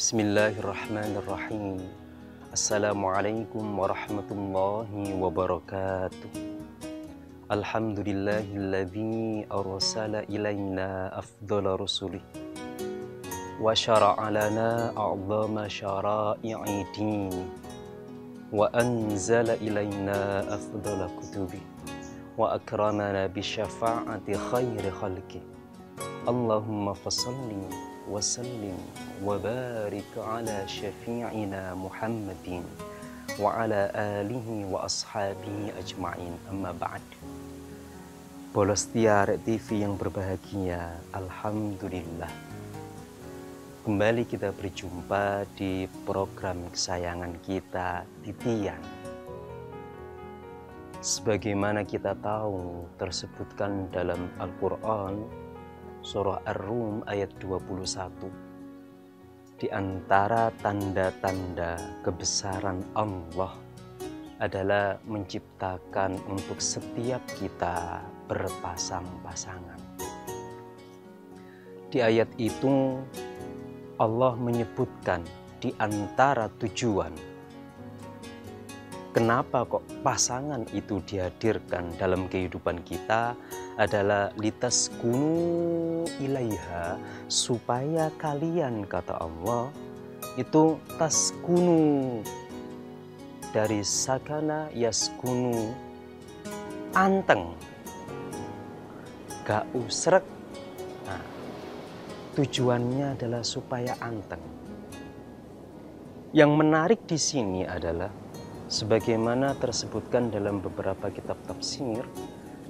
Bismillahirrahmanirrahim. Assalamualaikum warahmatullahi wabarakatuh. Alhamdulillahilladzi arsala ilaina afdhala rusulih wa syara'a lana a'zama syara'i'i dini wa anzala ilaina afdhala kutubi wa akramana bi syafa'ati khairi khalqi. Allahumma fasalli wa sallim wa barik ala syafi'ina Muhammadin wa ala alihi wa ashabihi ajma'in, amma ba'd. Bolos Tiar TV yang berbahagia, alhamdulillah, kembali kita berjumpa di program kesayangan kita, Titian. Sebagaimana kita tahu tersebutkan dalam Al-Quran Surah Ar-Rum ayat 21, di antara tanda-tanda kebesaran Allah adalah menciptakan untuk setiap kita berpasang-pasangan. Di ayat itu Allah menyebutkan di antara tujuan kenapa kok pasangan itu dihadirkan dalam kehidupan kita adalah litaskunu ilaiha, supaya kalian, kata Allah, itu taskunu dari sakana yaskunu, anteng, gak usrek. Nah, tujuannya adalah supaya anteng. Yang menarik di sini adalah sebagaimana tersebutkan dalam beberapa kitab tafsir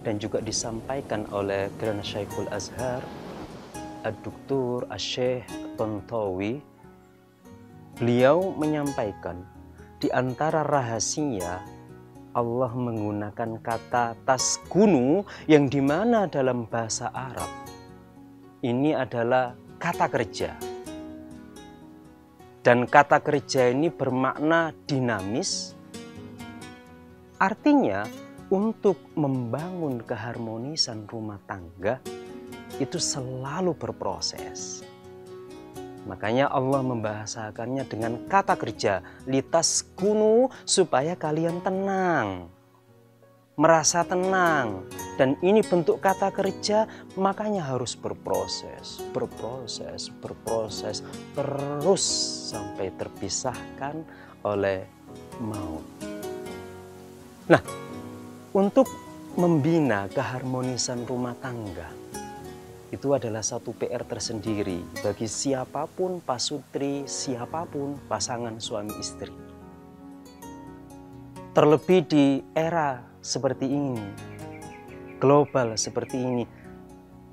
dan juga disampaikan oleh Grand Syekhul Azhar Ad-Duktur Asy-Syaikh Tontowi. Beliau menyampaikan di antara rahasia Allah menggunakan kata taskunu yang dimana dalam bahasa Arab ini adalah kata kerja. Dan kata kerja ini bermakna dinamis, artinya untuk membangun keharmonisan rumah tangga itu selalu berproses. Makanya Allah membahasakannya dengan kata kerja, litaskunu, supaya kalian tenang, merasa tenang. Dan ini bentuk kata kerja, makanya harus berproses, terus sampai terpisahkan oleh maut. Nah, untuk membina keharmonisan rumah tangga itu adalah satu PR tersendiri bagi siapapun pasutri, siapapun pasangan suami istri. Terlebih di era seperti ini, global seperti ini,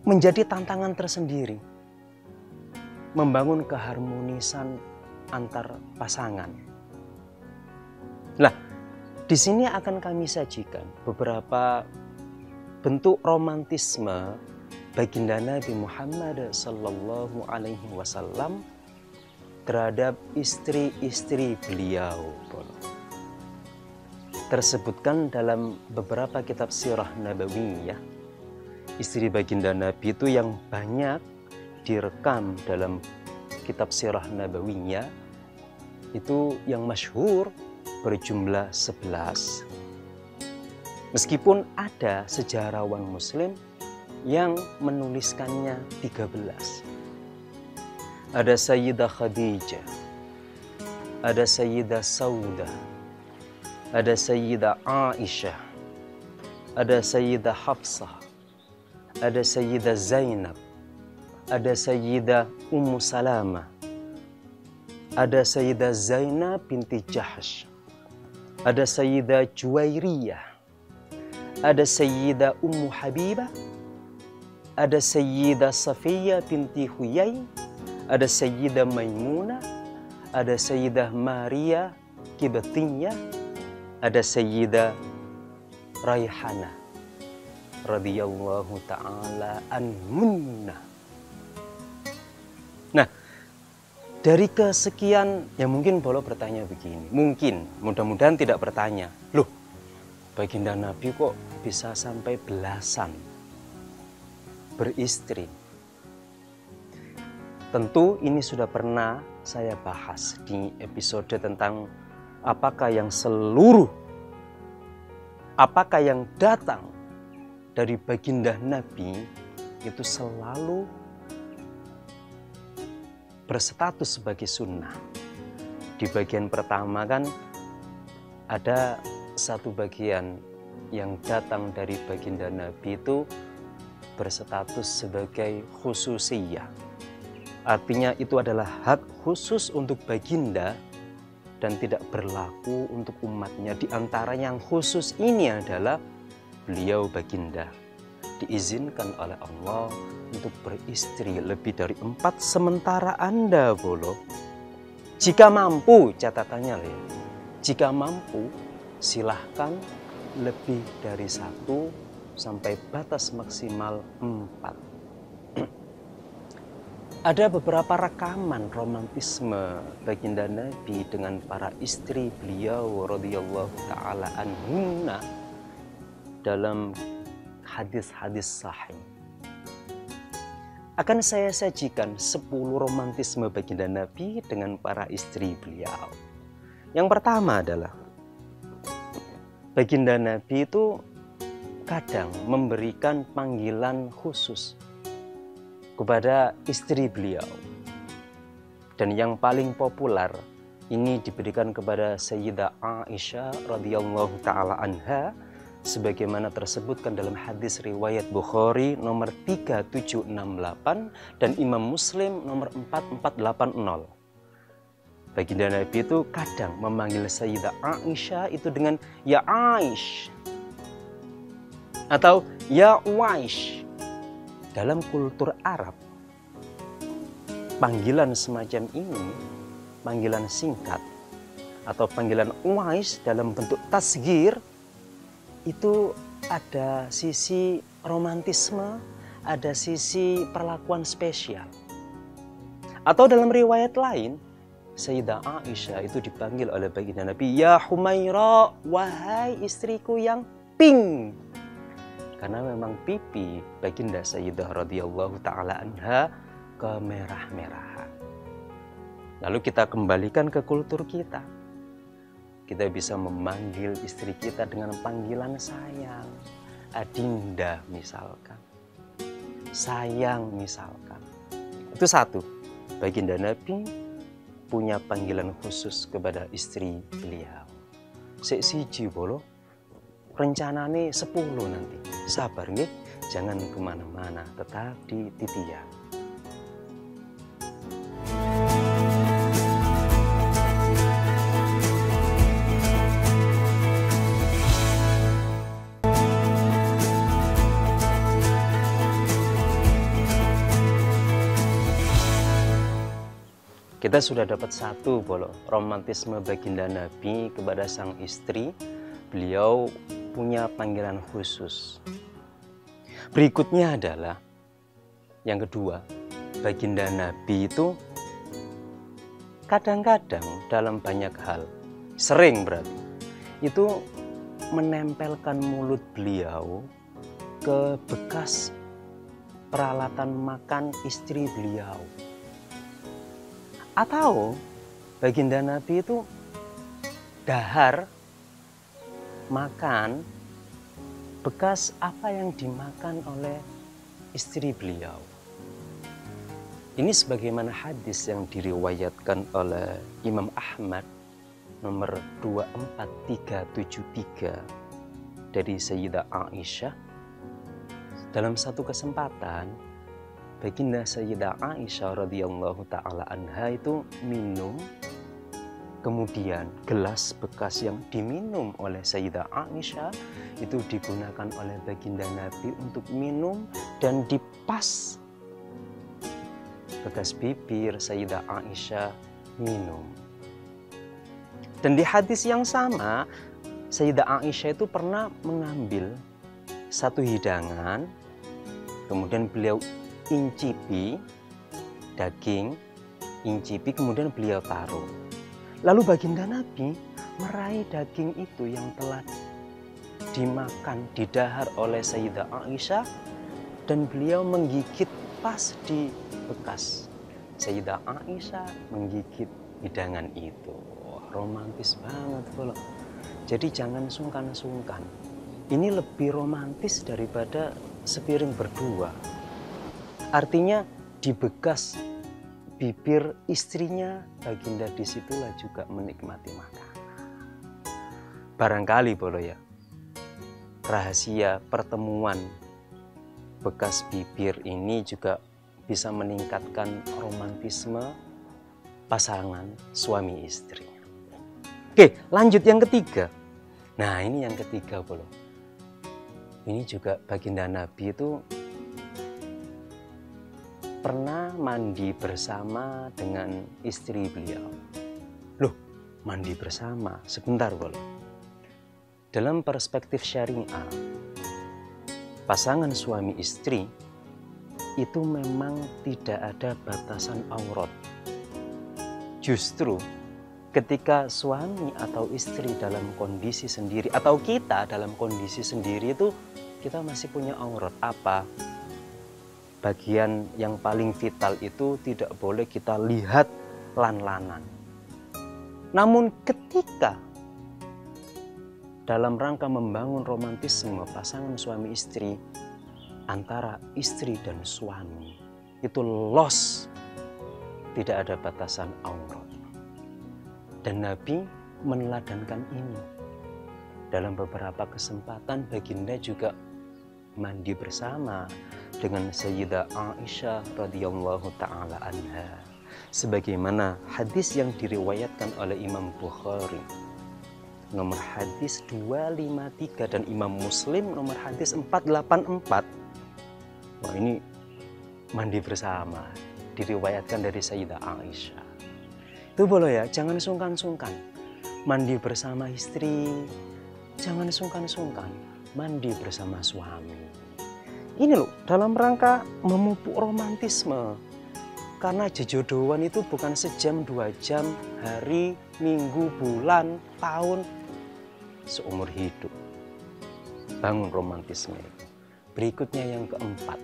menjadi tantangan tersendiri membangun keharmonisan antar pasangan. Nah, di sini akan kami sajikan beberapa bentuk romantisme baginda Nabi Muhammad Sallallahu Alaihi Wasallam terhadap istri-istri beliau. Tersebutkan dalam beberapa kitab sirah nabawiyah. Istri baginda Nabi itu yang banyak direkam dalam kitab sirah nabawiyah itu yang masyhur berjumlah 11. Meskipun ada sejarawan muslim yang menuliskannya 13. Ada Sayyidah Khadijah, ada Sayyidah Saudah, ada Sayyidah Aisyah, ada Sayyidah Hafsah, ada Sayyidah Zainab, ada Sayyidah Ummu Salamah, ada Sayyidah Zainab binti Jahsh, ada Sayyidah Juwairiyah, ada Sayyidah Ummu Habibah, ada Sayyidah Safiyah binti Huyai, ada Sayyidah Maimunah, ada Sayyidah Maria Kibtiyah, ada Sayyidah Raihanah radhiyallahu ta'ala anhunna. Nah, dari kesekian, ya mungkin boleh bertanya begini, mungkin, mudah-mudahan tidak bertanya, loh, baginda Nabi kok bisa sampai belasan beristri? Tentu ini sudah pernah saya bahas di episode tentang apakah yang datang dari baginda Nabi itu selalu berstatus sebagai sunnah. Di bagian pertama kan ada satu bagian yang datang dari baginda Nabi itu berstatus sebagai khususiyah. Artinya itu adalah hak khusus untuk baginda dan tidak berlaku untuk umatnya. Di antara yang khusus ini adalah beliau baginda diizinkan oleh Allah untuk beristri lebih dari 4, sementara Anda bolo, jika mampu, catatannya ya, jika mampu silahkan lebih dari 1 sampai batas maksimal 4. Ada beberapa rekaman romantisme baginda Nabi dengan para istri beliau radhiyallahu taala anhunna dalam hadis-hadis sahih. Akan saya sajikan 10 romantisme baginda Nabi dengan para istri beliau. Yang pertama adalah baginda Nabi itu kadang memberikan panggilan khusus kepada istri beliau. Dan yang paling populer ini diberikan kepada Sayyidah Aisyah radhiyallahu taala anha sebagaimana tersebutkan dalam hadis riwayat Bukhari nomor 3768 dan Imam Muslim nomor 4480. Baginda Nabi itu kadang memanggil Sayyidah Aisyah itu dengan ya Aish atau ya Waish. Dalam kultur Arab, panggilan semacam ini, panggilan singkat atau panggilan Uwais dalam bentuk tasghir, itu ada sisi romantisme, ada sisi perlakuan spesial. Atau dalam riwayat lain, Sayyidah Aisyah itu dipanggil oleh baginda Nabi, ya Humaira, wahai istriku yang pink. Karena memang pipi baginda Sayyidah radhiyallahu taala anha kemerah-merahan. Lalu kita kembalikan ke kultur kita. Kita bisa memanggil istri kita dengan panggilan sayang. Adinda misalkan. Sayang misalkan. Itu satu. Baginda Nabi punya panggilan khusus kepada istri beliau. Sik siji bolo. Rencananya 10 nanti. Sabar nggih, jangan kemana-mana, tetap di Titian. Kita sudah dapat 1 bolo romantisme baginda Nabi kepada sang istri. Beliau punya panggilan khusus. Berikutnya adalah yang kedua, baginda Nabi itu kadang-kadang dalam banyak hal, sering berarti, itu menempelkan mulut beliau ke bekas peralatan makan istri beliau. Atau baginda Nabi itu dahar makan bekas apa yang dimakan oleh istri beliau. Ini sebagaimana hadis yang diriwayatkan oleh Imam Ahmad nomor 24373 dari Sayyidah Aisyah. Dalam satu kesempatan, baginda Sayyidah Aisyah radhiyallahu taala anha itu minum. Kemudian gelas bekas yang diminum oleh Sayyidah Aisyah itu digunakan oleh baginda Nabi untuk minum dan dipas bekas bibir Sayyidah Aisyah minum. Dan di hadis yang sama, Sayyidah Aisyah itu pernah mengambil satu hidangan, kemudian beliau incipi daging, kemudian beliau taruh. Lalu baginda Nabi meraih daging itu yang telah dimakan, didahar oleh Sayyidah Aisyah, dan beliau menggigit pas di bekas Sayyidah Aisyah menggigit hidangan itu. Wah, romantis banget bolo. Jadi jangan sungkan-sungkan. Ini lebih romantis daripada sepiring berdua. Artinya di bekas bibir istrinya, baginda disitulah juga menikmati makanan. Barangkali bolo ya, rahasia pertemuan bekas bibir ini juga bisa meningkatkan romantisme pasangan suami istri. Oke, lanjut yang ketiga. Nah, ini yang ketiga bolo. Ini juga baginda Nabi itu pernah mandi bersama dengan istri beliau. Loh, mandi bersama? Sebentar bolo. Dalam perspektif syariah, pasangan suami istri itu memang tidak ada batasan aurat. Justru ketika suami atau istri dalam kondisi sendiri atau kita dalam kondisi sendiri itu kita masih punya aurat. Apa? Bagian yang paling vital itu tidak boleh kita lihat lan-lanan. Namun ketika dalam rangka membangun romantisme pasangan suami istri, antara istri dan suami itu los, tidak ada batasan aurat. Dan Nabi meneladankan ini. Dalam beberapa kesempatan baginda juga mandi bersama dengan Sayyidah Aisyah radhiyallahu taala anha, sebagaimana hadis yang diriwayatkan oleh Imam Bukhari nomor hadis 253 dan Imam Muslim nomor hadis 484. Wah, ini mandi bersama diriwayatkan dari Sayyidah Aisyah. Itu boleh ya, jangan sungkan-sungkan mandi bersama istri, jangan sungkan-sungkan mandi bersama suami. Ini loh, dalam rangka memupuk romantisme. Karena jejodohan itu bukan sejam, 2 jam, hari, minggu, bulan, tahun, seumur hidup. Bangun romantisme itu. Berikutnya yang keempat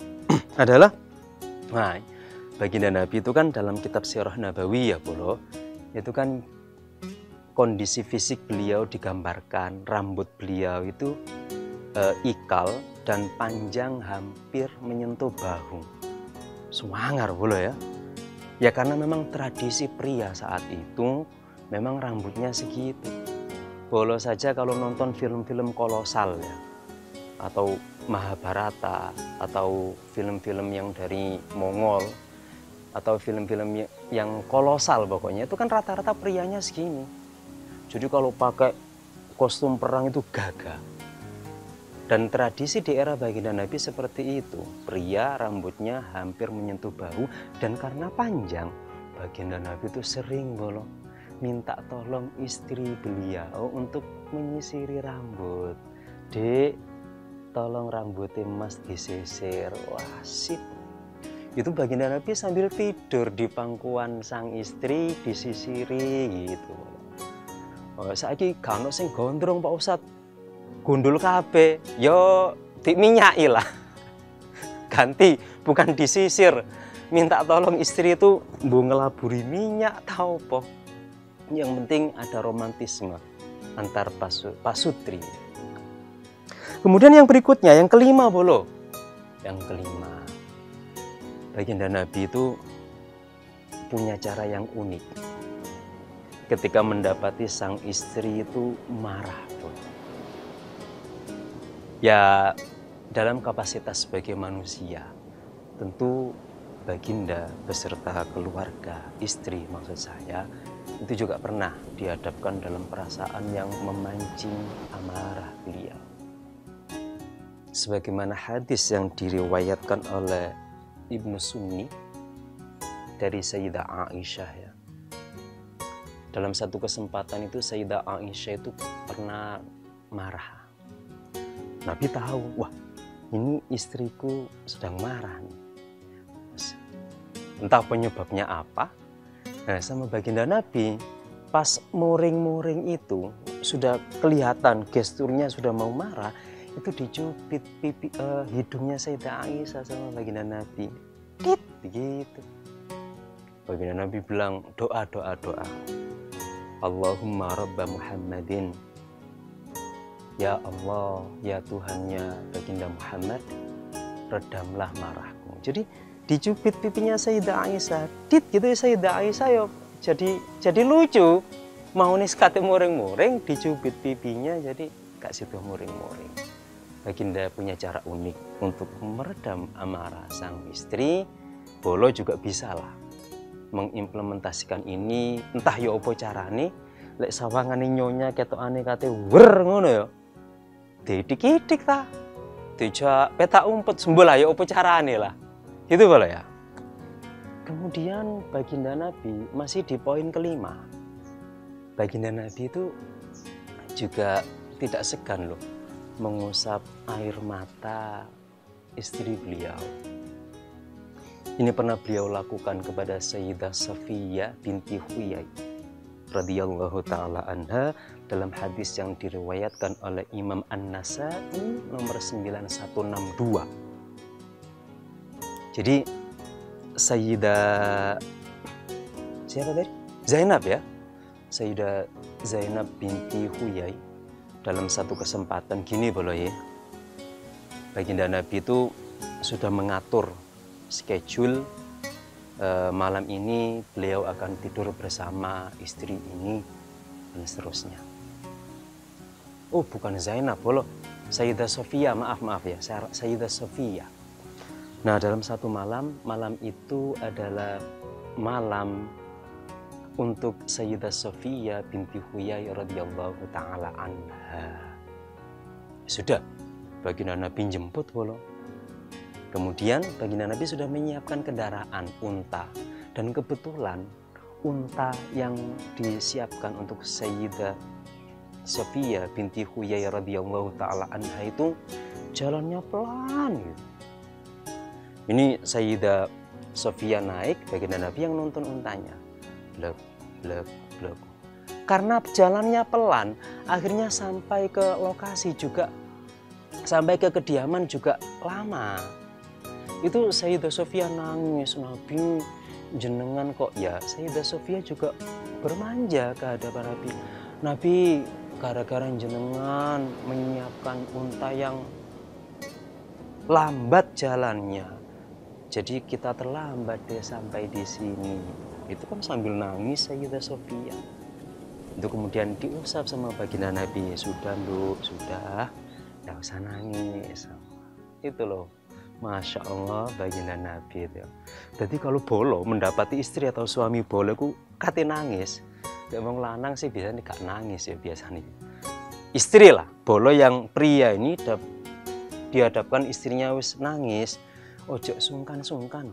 adalah, nah, baginda Nabi itu kan dalam kitab Sirah Nabawiyah bolo, itu kan kondisi fisik beliau digambarkan, rambut beliau itu ikal dan panjang hampir menyentuh bahu. Semangar bolo ya. Ya karena memang tradisi pria saat itu memang rambutnya segitu. Bolo saja kalau nonton film-film kolosal ya, atau Mahabharata, atau film-film yang dari Mongol, atau film-film yang kolosal pokoknya, itu kan rata-rata prianya segini. Jadi kalau pakai kostum perang itu gagah. Dan tradisi di era baginda Nabi seperti itu. Pria rambutnya hampir menyentuh bahu, dan karena panjang, baginda Nabi itu sering bolo minta tolong istri beliau untuk menyisiri rambut. Dek, tolong rambutnya mas disisir. Wah, sip. Itu baginda Nabi sambil tidur di pangkuan sang istri disisiri gitu. Oh, saiki gak ono sing gondrong Pak Ustadz. Gundul kabeh, yo diminyaki lah. Ganti, bukan disisir. Minta tolong istri itu mbok ngelaburi minyak tau apa. Yang penting ada romantisme antar pasutri. Kemudian yang berikutnya, yang kelima bolo. Yang kelima, baginda Nabi itu punya cara yang unik. Ketika mendapati sang istri itu marah bolo. Ya dalam kapasitas sebagai manusia, tentu baginda beserta keluarga, istri maksud saya, itu juga pernah dihadapkan dalam perasaan yang memancing amarah beliau. Sebagaimana hadis yang diriwayatkan oleh Ibnu Sunni dari Sayyidah Aisyah ya. Dalam satu kesempatan itu Sayyidah Aisyah itu pernah marah. Nabi tahu, wah ini istriku sedang marah nih. Entah penyebabnya apa. Nah, sama baginda Nabi pas muring-muring itu sudah kelihatan gesturnya sudah mau marah, itu dicubit hidungnya Sayyidah Aisyah sama baginda Nabi. Tit gitu. Baginda Nabi bilang doa. Allahumma rabba Muhammadin. Ya Allah, ya Tuhannya Baginda Muhammad, redamlah marahku. Jadi dicubit pipinya Sayyidah Aisyah. Dit gitu ya Sayyidah Aisyah ya. Jadi lucu. Mau nih kate muring-muring dicubit pipinya jadi gak situ muring-muring. Baginda punya cara unik untuk meredam amarah sang istri. Bolo juga bisa lah mengimplementasikan ini, entah ya apa carane. Lek sawangane nyonya ketokane kate wer ngono ya. Didik-didik ta. Dijak petak umpet sembolah ya apa carane lah. Gitu boleh ya. Kemudian Baginda Nabi masih di poin kelima. Baginda Nabi itu juga tidak segan loh mengusap air mata istri beliau. Ini pernah beliau lakukan kepada Sayyidah Safiyah binti Huyai radhiyallahu taala anha dalam hadis yang diriwayatkan oleh Imam An-Nasa'i nomor 9162. Jadi Sayyidah siapa tadi? Zainab ya. Sayyidah Zainab binti Huyai dalam satu kesempatan gini boleh ya. Baginda Nabi itu sudah mengatur schedule malam ini beliau akan tidur bersama istri ini dan seterusnya. Oh bukan Zainab, bolo. Sayyidah Sofia, maaf ya, Sayyidah Sofia. Nah dalam satu malam itu adalah malam untuk Sayyidah Sofia binti Huyai radhiyallahu taala anha. Sudah, Baginda Nabi jemput bolo. Kemudian Baginda Nabi sudah menyiapkan kendaraan unta dan kebetulan unta yang disiapkan untuk Sayyidah Sofia binti Huyai radhiyallahu taala anha itu jalannya pelan gitu. Ini Sayyidah Sofia naik, Baginda Nabi yang nonton untanya. Blek. Karena jalannya pelan, akhirnya sampai ke lokasi juga, sampai ke kediaman juga lama. Itu Sayyidah Sofia nangis, Nabi jenengan kok ya. Sayyidah Sofia juga bermanja ke hadapan Nabi. Nabi gara-gara jenengan menyiapkan unta yang lambat jalannya, jadi kita terlambat deh sampai di sini. Itu kan sambil nangis Sayyidah Sofia. Itu kemudian diusap sama Baginda Nabi. Sudah Nduk, sudah, nggak usah nangis. Itu loh. Masya Allah Baginda Nabi itu. Jadi kalau bolo mendapati istri atau suami bolo ku kate nangis. Ya wong lanang sih biasanya gak nangis ya biasanya. Istri lah, bolo yang pria ini dihadapkan istrinya wis nangis, ojo sungkan-sungkan.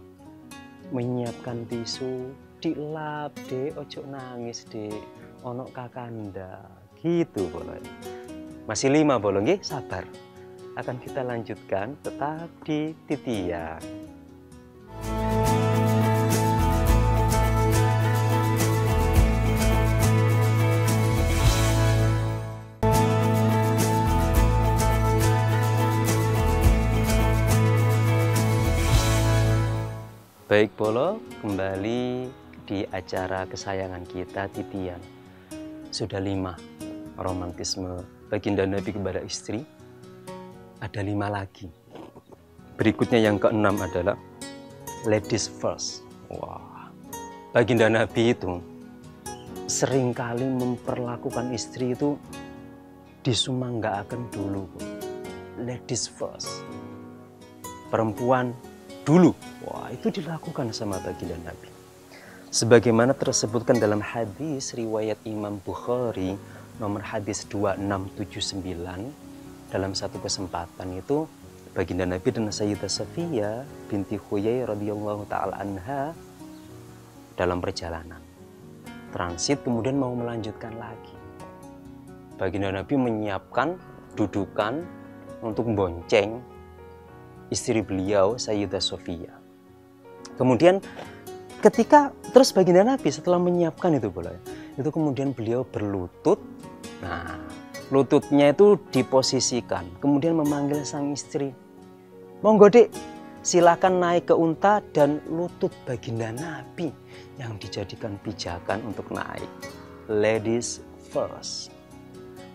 Menyiapkan tisu, dilap deh, ojo nangis deh, ono kakanda. Gitu bolo. Masih 5 bolo nggih, sabar. Akan kita lanjutkan tetap di Titian. Baik bolo, kembali di acara kesayangan kita Titian. Sudah 5 romantisme Baginda Nabi kepada istri. Ada 5 lagi. Berikutnya yang ke-6 adalah ladies first. Wah, Baginda Nabi itu seringkali memperlakukan istri itu disumanggaaken dulu. Ladies first. Perempuan dulu. Wah, itu dilakukan sama Baginda Nabi. Sebagaimana tersebutkan dalam hadis riwayat Imam Bukhari nomor hadis 2679. Dalam satu kesempatan itu Baginda Nabi dan Sayyidah Safiyah binti Huyai radhiyallahu taala anha dalam perjalanan transit kemudian mau melanjutkan lagi. Baginda Nabi menyiapkan dudukan untuk bonceng istri beliau Sayyidah Safiyah. Kemudian ketika terus Baginda Nabi setelah menyiapkan itu kemudian beliau berlutut. Nah, lututnya itu diposisikan, kemudian memanggil sang istri. Monggo Dek, silakan naik ke unta dan lutut baginda Nabi yang dijadikan pijakan untuk naik. Ladies first.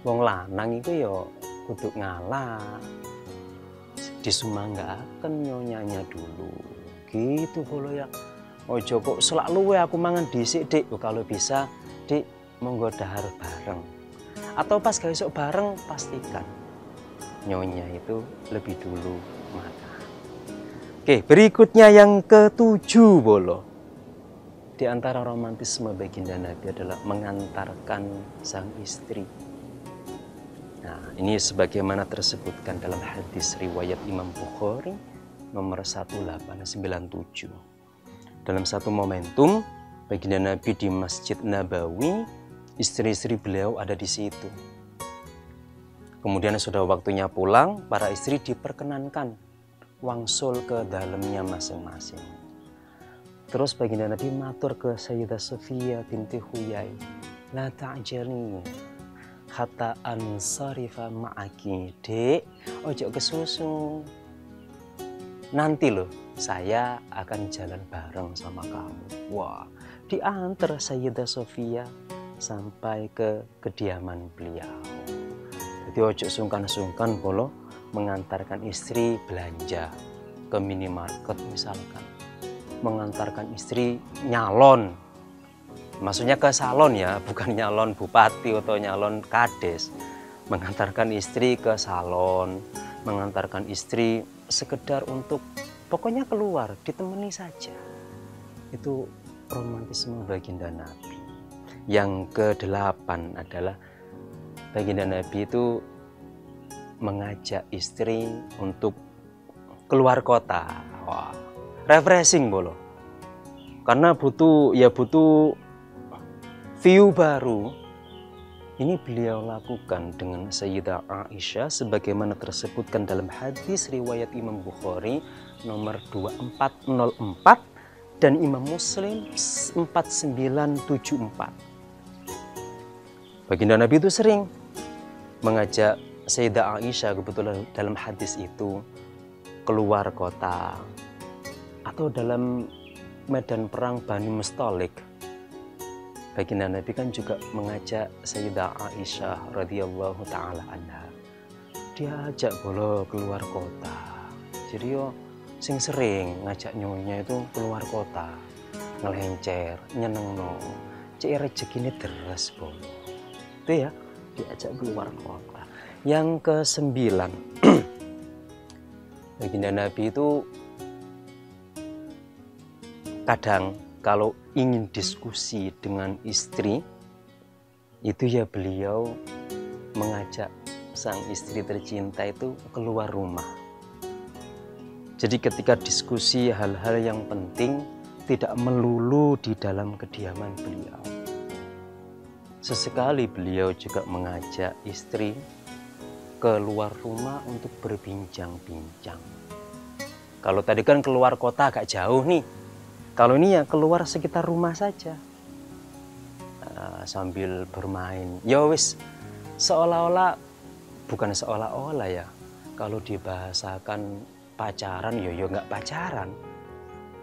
Wong lanang itu yo kudu ngalah. Disumanggaken nyonyanya dulu. Gitu bolo ya. Ojo kok selalu aku mangan dhisik, Dik. Kalau bisa, Dik, monggo dahar bareng. Atau pas gak esok bareng, pastikan nyonya itu lebih dulu makan. Oke, berikutnya yang ketujuh bolo. Di antara romantisme baginda Nabi adalah mengantarkan sang istri. Nah, ini sebagaimana tersebutkan dalam hadis riwayat Imam Bukhari nomor 1897. Dalam satu momentum, baginda Nabi di Masjid Nabawi, istri-istri beliau ada di situ. Kemudian sudah waktunya pulang, para istri diperkenankan wangsul ke dalamnya masing-masing. Terus baginda Nabi matur ke Sayyidah Sofia binti Huyai, la ta'jali hatta ansarifa ma'aki. Dek, ojo kesusu. Nanti loh, saya akan jalan bareng sama kamu. Wah, diantar Sayyidah Sofia sampai ke kediaman beliau. Jadi ojo sungkan-sungkan bolo mengantarkan istri belanja ke minimarket misalkan. Mengantarkan istri nyalon. Maksudnya ke salon ya, bukan nyalon bupati atau nyalon kades. Mengantarkan istri ke salon, mengantarkan istri sekedar untuk pokoknya keluar, ditemani saja. Itu romantisme baginda Nabi. Yang ke-8 adalah baginda Nabi itu mengajak istri untuk keluar kota. Wah, refreshing bolo. Karena butuh view baru. Ini beliau lakukan dengan Sayyidah Aisyah sebagaimana tersebutkan dalam hadis riwayat Imam Bukhari nomor 2404 dan Imam Muslim 4974. Baginda Nabi itu sering mengajak Sayyidah Aisyah kebetulan dalam hadis itu keluar kota atau dalam medan perang Bani Mustalik. Baginda Nabi kan juga mengajak Sayyidah Aisyah radhiyallahu taala anha. Diajak bolo keluar kota. Jadi yo sing sering ngajak nyonya itu keluar kota, ngelencer, nyenengno. Cek rezekine deres bolo. Itu ya, diajak keluar kota. Yang ke-9. Baginda Nabi itu kadang kalau ingin diskusi dengan istri, itu ya beliau mengajak sang istri tercinta itu keluar rumah. Jadi ketika diskusi hal-hal yang penting, tidak melulu di dalam kediaman beliau. Sesekali beliau juga mengajak istri keluar rumah untuk berbincang-bincang. Kalau tadi kan keluar kota agak jauh nih. Kalau ini ya keluar sekitar rumah saja sambil bermain. Ya wis, seolah-olah bukan seolah-olah ya. Kalau dibahasakan pacaran, yo nggak pacaran.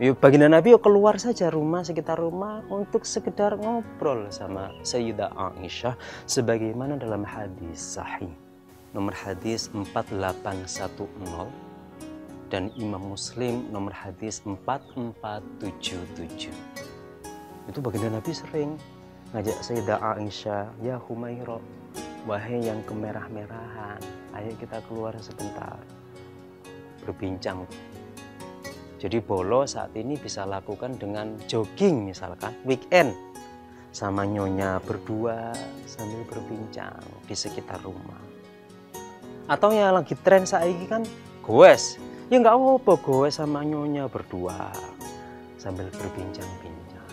Yo baginda Nabi yo keluar saja rumah sekitar rumah untuk sekedar ngobrol sama Sayyidah Aisyah sebagaimana dalam hadis sahih nomor hadis 4810. Dan Imam Muslim nomor hadis 4477. Itu baginda Nabi sering ngajak Sayyidah Aisyah, ya Humairah, wahai yang kemerah-merahan, ayo kita keluar sebentar berbincang. Jadi bolo saat ini bisa lakukan dengan jogging misalkan weekend sama nyonya berdua sambil berbincang di sekitar rumah. Atau yang lagi tren saat ini kan goes. Ya nggak apa-apa gue sama nyonya berdua sambil berbincang-bincang.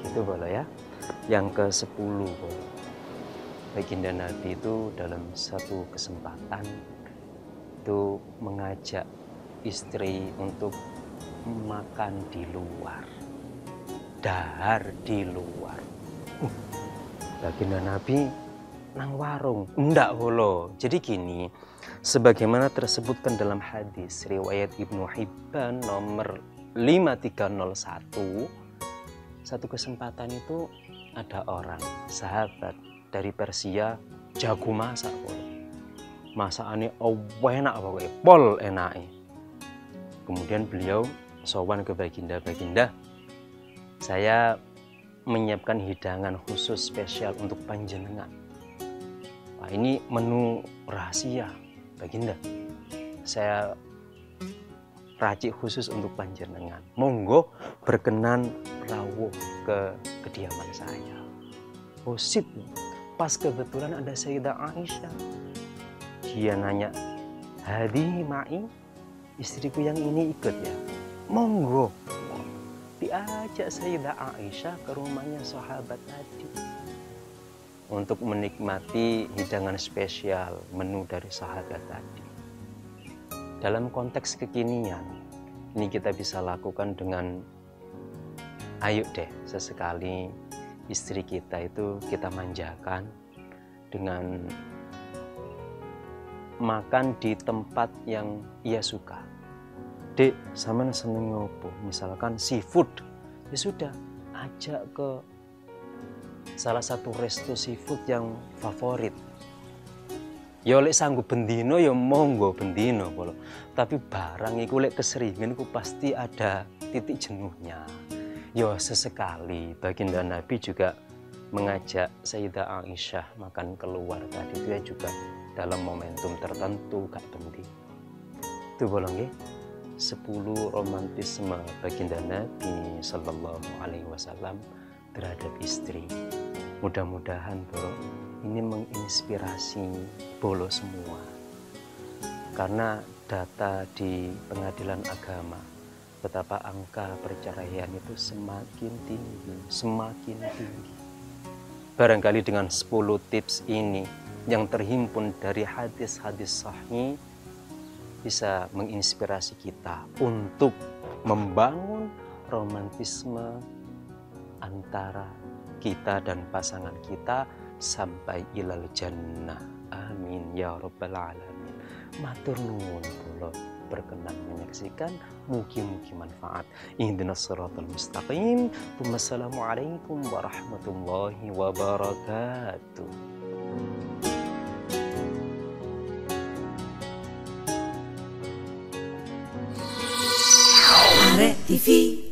Gitu boleh ya. Yang ke-10 baginda Nabi itu dalam satu kesempatan itu mengajak istri untuk makan di luar. Dahar di luar. Baginda Nabi nang warung. Enggak bolo. Jadi gini, Sebagaimana tersebutkan dalam hadis riwayat Ibnu Hibban nomor 5301, satu kesempatan itu ada orang sahabat dari Persia jago masak, masakane enak pokoknya, pol enake. Kemudian beliau sowan ke baginda, saya menyiapkan hidangan khusus spesial untuk panjenengan. Wah, ini menu rahasia baginda, saya racik khusus untuk panjenengan. Monggo berkenan rawuh ke kediaman saya. Oh sip, pas kebetulan ada Sayyidah Aisyah. Dia nanya, hadihi ma'i, istriku yang ini ikut ya? Monggo. Diajak Sayyidah Aisyah ke rumahnya sahabat tadi untuk menikmati hidangan spesial menu dari sahabat tadi. Dalam konteks kekinian, ini kita bisa lakukan dengan, ayo deh sesekali istri kita itu kita manjakan dengan makan di tempat yang ia suka. Dek, sampean seneng ngopo? Misalkan seafood, ya sudah, ajak ke salah satu resto seafood yang favorit. Ya lek sanggup bendino ya monggo bendino polo. Tapi barang iku lek keseringan iku pasti ada titik jenuhnya. Ya sesekali baginda Nabi juga mengajak Sayyidah Aisyah makan keluar tadi, itu ya juga dalam momentum tertentu gak penting. Itu bolong ya. 10 romantisme baginda Nabi Sallallahu Alaihi Wasallam terhadap istri. Mudah-mudahan bro, ini menginspirasi bolo semua. Karena data di pengadilan agama, betapa angka perceraian itu semakin tinggi. Barangkali dengan 10 tips ini yang terhimpun dari hadis-hadis sahih bisa menginspirasi kita untuk membangun romantisme antara kita dan pasangan kita sampai ilal jannah. Amin ya rabbal alamin. Matur nuwun kula berkenan menyaksikan, mugi-mugi manfaat. Ihdinas siratal mustaqim. Wassalamualaikum warahmatullahi wabarakatuh. Arek TV.